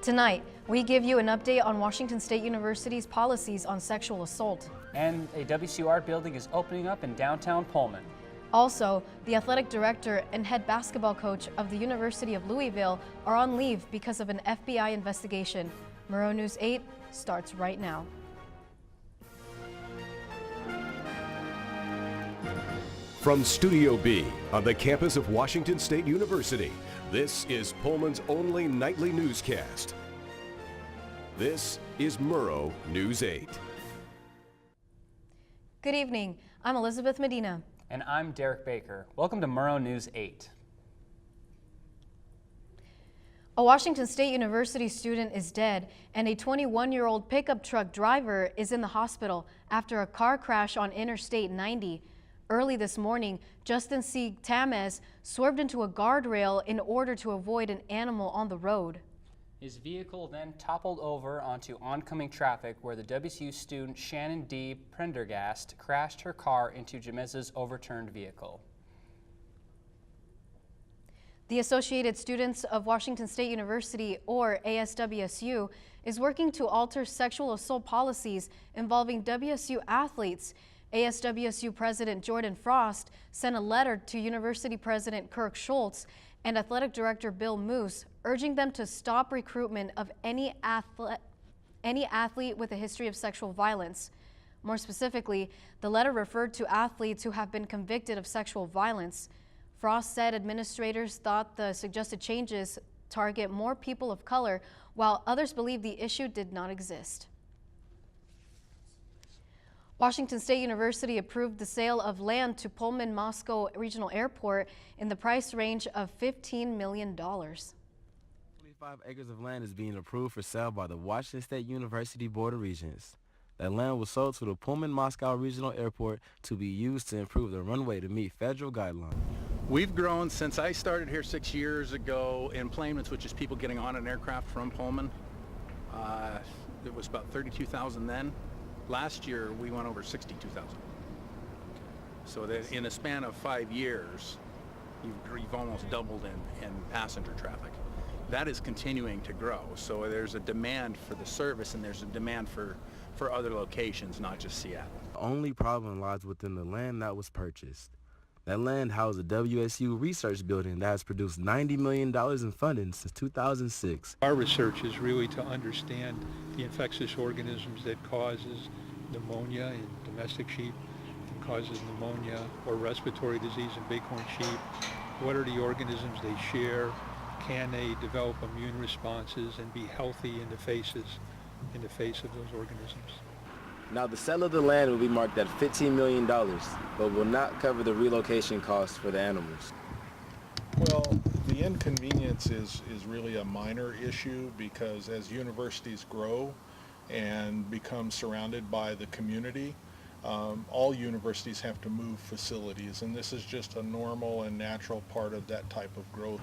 Tonight, we give you an update on Washington State University's policies on sexual assault. And a WSU art building is opening up in downtown Pullman. Also, the athletic director and head basketball coach of the University of Louisville are on leave because of an FBI investigation. Murrow News 8 starts right now. From Studio B on the campus of Washington State University, this is Pullman's only nightly newscast. This is Murrow News 8. Good evening. I'm Elizabeth Medina. And I'm Derek Baker. Welcome to Murrow News 8. A Washington State University student is dead, and a 21-year-old pickup truck driver is in the hospital after a car crash on Interstate 90. Early this morning, Justin C. Tamez swerved into a guardrail in order to avoid an animal on the road. His vehicle then toppled over onto oncoming traffic where the WSU student Shannon D. Prendergast crashed her car into Jamez's overturned vehicle. The Associated Students of Washington State University, or ASWSU, is working to alter sexual assault policies involving WSU athletes. ASWSU President Jordan Frost sent a letter to University President Kirk Schultz and Athletic Director Bill Moose, urging them to stop recruitment of any athlete with a history of sexual violence. More specifically, the letter referred to athletes who have been convicted of sexual violence. Frost said administrators thought the suggested changes target more people of color, while others believe the issue did not exist. Washington State University approved the sale of land to Pullman Moscow Regional Airport in the price range of $15 million. 25 acres of land is being approved for sale by the Washington State University Board of Regents. That land was sold to the Pullman Moscow Regional Airport to be used to improve the runway to meet federal guidelines. We've grown since I started here 6 years ago in planements, which is people getting on an aircraft from Pullman. It was about 32,000 then. Last year, we went over 62,000. So that in a span of 5 years, you've almost doubled in passenger traffic. That is continuing to grow. So there's a demand for the service, and there's a demand for other locations, not just Seattle. The only problem lies within the land that was purchased. That land housed a WSU research building that has produced $90 million in funding since 2006. Our research is really to understand the infectious organisms that causes pneumonia in domestic sheep, and causes pneumonia or respiratory disease in bighorn sheep. What are the organisms they share? Can they develop immune responses and be healthy in the face of those organisms? Now, the sale of the land will be marked at $15 million, but will not cover the relocation costs for the animals. Well, the inconvenience is really a minor issue because as universities grow and become surrounded by the community, all universities have to move facilities, and this is just a normal and natural part of that type of growth.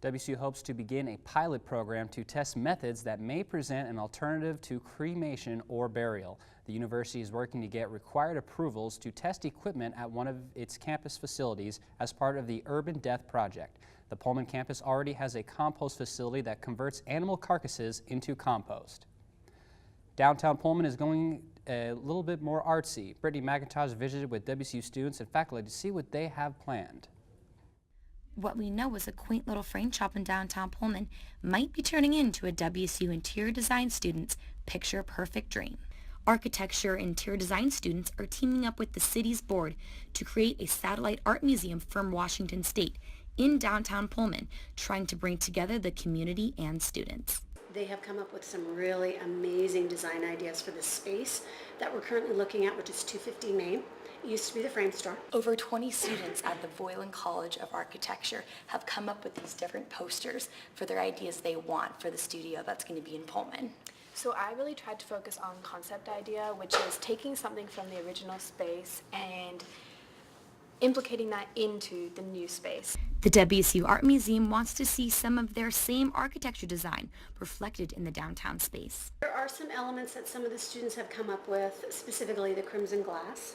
WSU hopes to begin a pilot program to test methods that may present an alternative to cremation or burial. The university is working to get required approvals to test equipment at one of its campus facilities as part of the Urban Death Project. The Pullman campus already has a compost facility that converts animal carcasses into compost. Downtown Pullman is going a little bit more artsy. Brittany McIntosh visited with WSU students and faculty to see what they have planned. What we know is a quaint little frame shop in downtown Pullman might be turning into a WSU interior design student's picture-perfect dream. Architecture and interior design students are teaming up with the city's board to create a satellite art museum from Washington State in downtown Pullman, trying to bring together the community and students. They have come up with some really amazing design ideas for this space that we're currently looking at, which is 250 Main. It used to be the frame store. Over 20 students at the Voiland College of Architecture have come up with these different posters for their ideas they want for the studio that's going to be in Pullman. So I really tried to focus on concept idea, which is taking something from the original space and implicating that into the new space. The WSU Art Museum wants to see some of their same architecture design reflected in the downtown space. There are some elements that some of the students have come up with, specifically the crimson glass.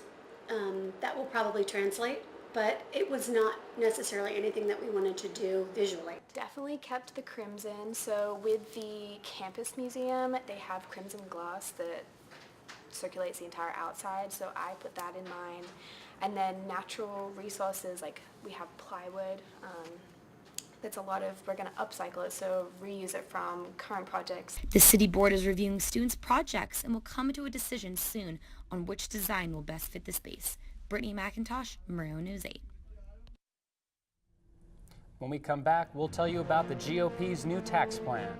That will probably translate but it was not necessarily anything that we wanted to do visually. Definitely kept the crimson. So with the campus museum, they have crimson gloss that circulates the entire outside, so I put that in mine. And then natural resources, like we have plywood. That's a lot of, we're going to upcycle it, so reuse it from current projects. The city board is reviewing students' projects and will come to a decision soon on which design will best fit the space. Brittany McIntosh, Murrow News 8. When we come back, we'll tell you about the GOP's new tax plan.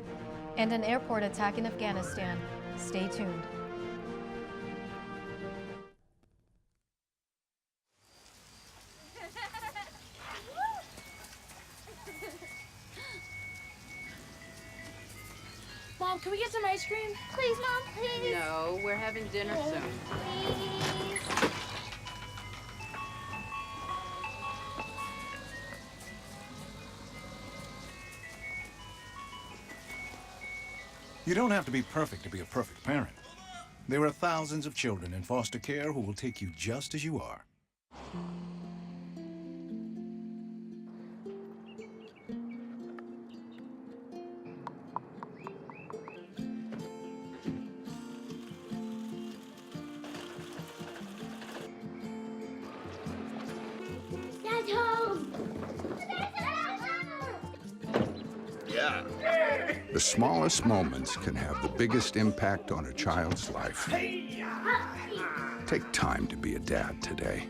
And an airport attack in Afghanistan. Stay tuned. Mom, can we get some ice cream? Please, Mom, please. No, we're having dinner soon. Please. You don't have to be perfect to be a perfect parent. There are thousands of children in foster care who will take you just as you are. Dad's home. Yeah. The smallest moments can have the biggest impact on a child's life. Take time to be a dad today.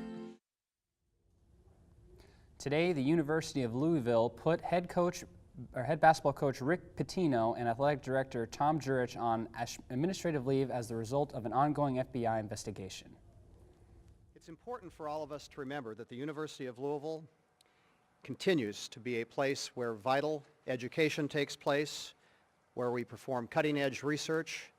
Today, the University of Louisville put head basketball coach Rick Pitino and athletic director Tom Jurich on administrative leave as the result of an ongoing FBI investigation. It's important for all of us to remember that the University of Louisville continues to be a place where vital education takes place, where we perform cutting-edge research,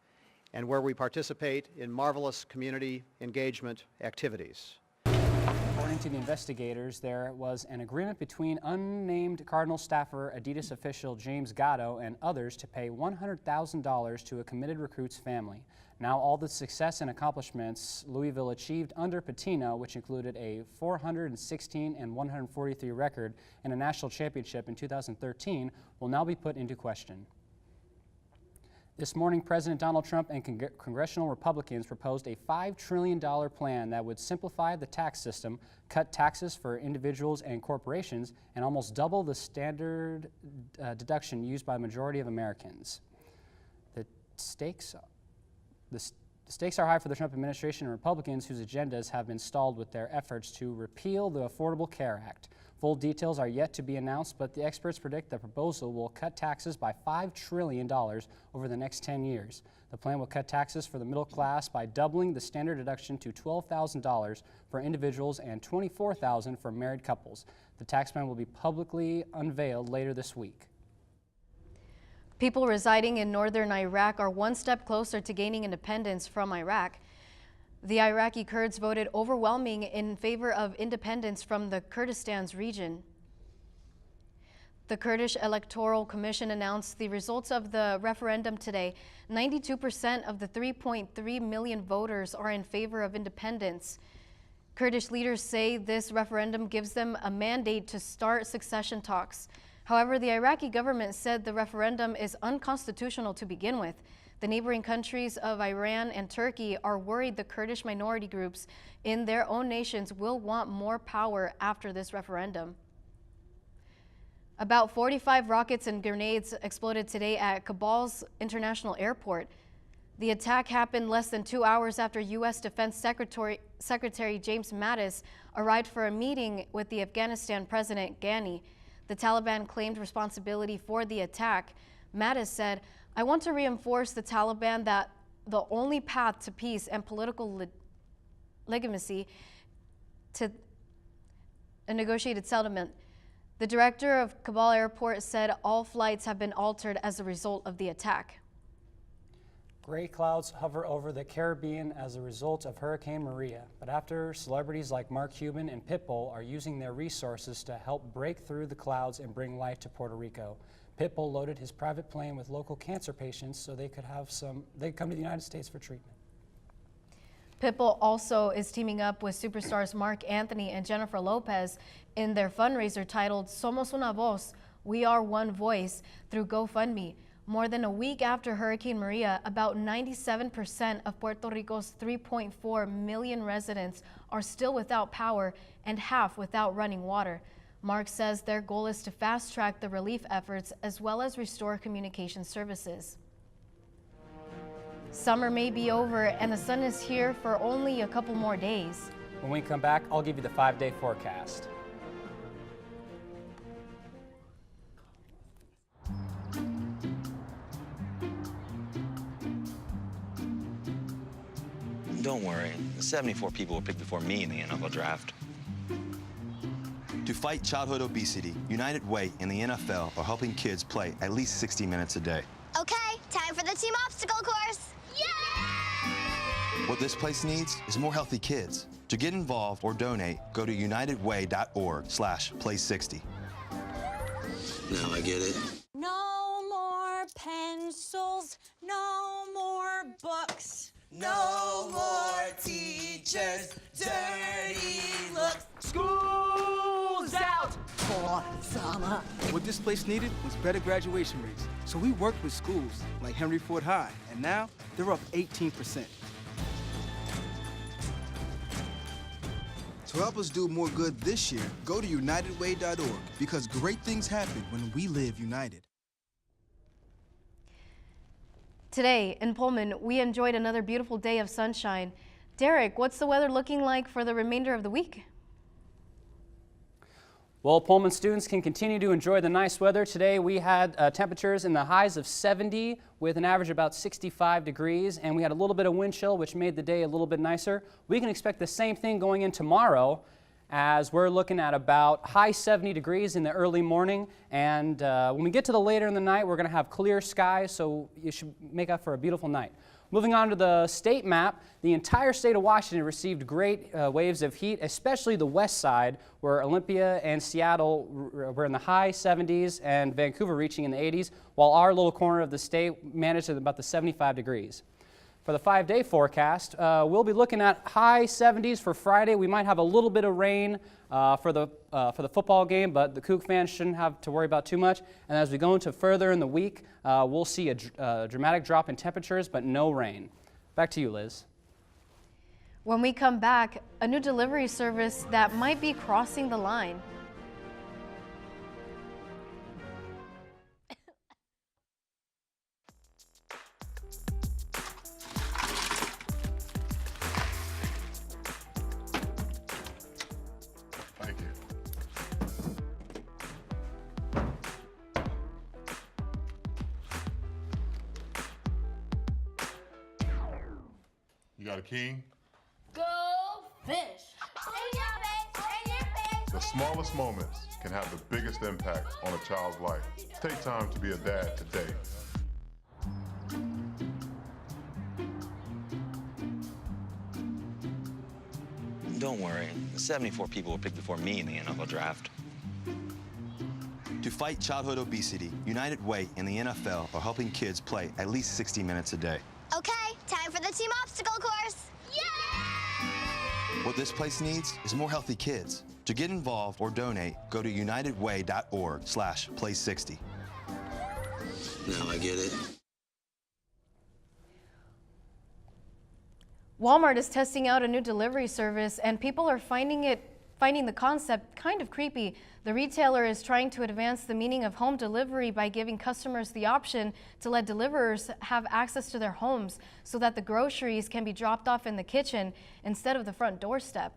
and where we participate in marvelous community engagement activities. According to the investigators, there was an agreement between unnamed Cardinal staffer, Adidas official James Gatto, and others to pay $100,000 to a committed recruit's family. Now all the success and accomplishments Louisville achieved under Pitino, which included a 416 and 143 record and a national championship in 2013, will now be put into question. This morning, President Donald Trump and congressional Republicans proposed a $5 trillion plan that would simplify the tax system, cut taxes for individuals and corporations, and almost double the standard deduction used by the majority of Americans. The stakes are high for the Trump administration and Republicans whose agendas have been stalled with their efforts to repeal the Affordable Care Act. Full details are yet to be announced, but the experts predict the proposal will cut taxes by $5 trillion over the next 10 years. The plan will cut taxes for the middle class by doubling the standard deduction to $12,000 for individuals and $24,000 for married couples. The tax plan will be publicly unveiled later this week. People residing in northern Iraq are one step closer to gaining independence from Iraq. The Iraqi Kurds voted overwhelming in favor of independence from the Kurdistan's region. The Kurdish Electoral Commission announced the results of the referendum today. 92% of the 3.3 million voters are in favor of independence. Kurdish leaders say this referendum gives them a mandate to start succession talks. However, the Iraqi government said the referendum is unconstitutional to begin with. The neighboring countries of Iran and Turkey are worried the Kurdish minority groups in their own nations will want more power after this referendum. About 45 rockets and grenades exploded today at Kabal's international airport. The attack happened less than 2 hours after U.S. Defense Secretary James Mattis arrived for a meeting with the Afghanistan President Ghani. The Taliban claimed responsibility for the attack. Mattis said, "I want to reinforce the Taliban that the only path to peace and political legitimacy to a negotiated settlement." The director of Kabul Airport said all flights have been altered as a result of the attack. Gray clouds hover over the Caribbean as a result of Hurricane Maria, but after celebrities like Mark Cuban and Pitbull are using their resources to help break through the clouds and bring life to Puerto Rico. Pitbull loaded his private plane with local cancer patients so they could come to the United States for treatment. Pitbull also is teaming up with superstars Mark Anthony and Jennifer Lopez in their fundraiser titled Somos una voz, We Are One Voice, through GoFundMe. More than a week after Hurricane Maria, about 97% of Puerto Rico's 3.4 million residents are still without power and half without running water. Mark says their goal is to fast-track the relief efforts as well as restore communication services. Summer may be over and the sun is here for only a couple more days. When we come back, I'll give you the 5-day forecast. Don't worry, 74 people were picked before me in the NFL draft. To fight childhood obesity, United Way and the NFL are helping kids play at least 60 minutes a day. Okay, time for the team obstacle course. Yay! What this place needs is more healthy kids. To get involved or donate, go to unitedway.org/play60. Now I get it. No more pencils, no more books. No more teachers, dirty looks. School's out for summer. What this place needed was better graduation rates. So we worked with schools like Henry Ford High, and now they're up 18%. To help us do more good this year, go to unitedway.org, because great things happen when we live united. Today in Pullman, we enjoyed another beautiful day of sunshine. Derek, what's the weather looking like for the remainder of the week? Well, Pullman students can continue to enjoy the nice weather. Today we had temperatures in the highs of 70 with an average of about 65 degrees, and we had a little bit of wind chill, which made the day a little bit nicer. We can expect the same thing going in tomorrow, as we're looking at about high 70 degrees in the early morning, and when we get to the later in the night, we're going to have clear skies, so you should make up for a beautiful night. Moving on to the state map, the entire state of Washington received great waves of heat, especially the west side, where Olympia and Seattle were in the high 70s and Vancouver reaching in the 80s, while our little corner of the state managed at about the 75 degrees. For the 5-day forecast, we'll be looking at high 70s for Friday. We might have a little bit of rain for the football game, but the Kook fans shouldn't have to worry about too much. And as we go into further in the week, we'll see a dramatic drop in temperatures, but no rain. Back to you, Liz. When we come back, a new delivery service that might be crossing the line. Thank you. You got a king? Go fish. In your face, in your face. The smallest moments can have the biggest impact on a child's life. Take time to be a dad today. Don't worry, 74 people were picked before me in the NFL draft. To fight childhood obesity, United Way and the NFL are helping kids play at least 60 minutes a day. Okay, time for the team obstacle course. Yay! What this place needs is more healthy kids. To get involved or donate, go to unitedway.org/play60. Now I get it. Walmart is testing out a new delivery service, and people are finding the concept kind of creepy. The retailer is trying to advance the meaning of home delivery by giving customers the option to let deliverers have access to their homes so that the groceries can be dropped off in the kitchen instead of the front doorstep.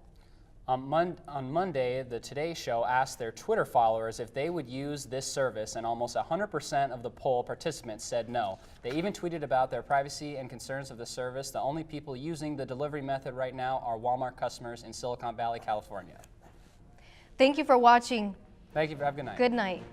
On Monday, the Today Show asked their Twitter followers if they would use this service, and almost 100% of the poll participants said no. They even tweeted about their privacy and concerns of the service. The only people using the delivery method right now are Walmart customers in Silicon Valley, California. Thank you for watching. Thank you. Have a good night. Good night.